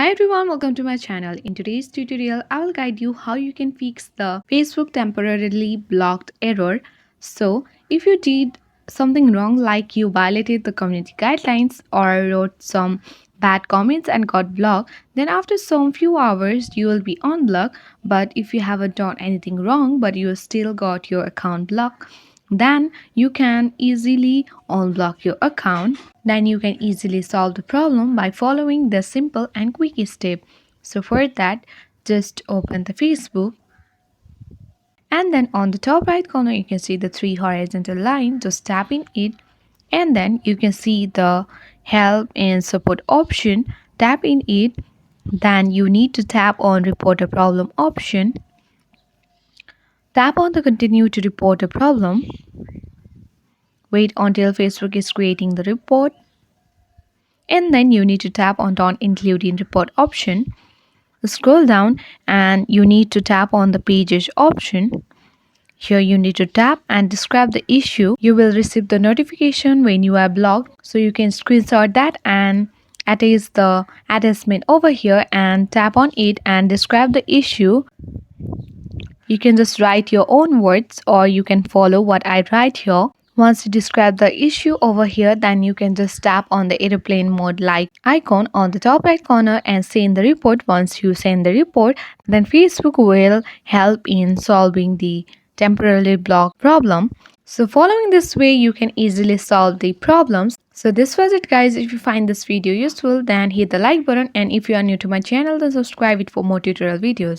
Hi everyone, welcome to my channel. In today's tutorial, I will guide you how you can fix the Facebook temporarily blocked error. So, if you did something wrong like you violated the community guidelines or wrote some bad comments and got blocked, then after some few hours you will be unblocked. But if you haven't done anything wrong but you still got your account blocked, then you can easily unblock your account. Then you can easily solve the problem by following the simple and quick step. So for that, just open the Facebook, and then on the top right corner you can see the three horizontal line. Just tap in it, and then you can see the help and support option. Tap in it. Then you need to tap on report a problem option. Tap on the continue to report a problem. Wait until Facebook is creating the report, and then you need to tap on don't include in report option. Scroll down and you need to tap on the pages option. Here you need to tap and describe the issue. You will receive the notification when you are blocked, so you can screenshot that and attach the attachment over here and tap on it and describe the issue. You can just write your own words or you can follow what I write here. Once you describe the issue over here, then you can just tap on the airplane mode like icon on the top right corner and send the report. Once you send the report, then Facebook will help in solving the temporarily blocked problem. So following this way, you can easily solve the problems. So this was it guys. If you find this video useful, then hit the like button, and if you are new to my channel, then subscribe it for more tutorial videos.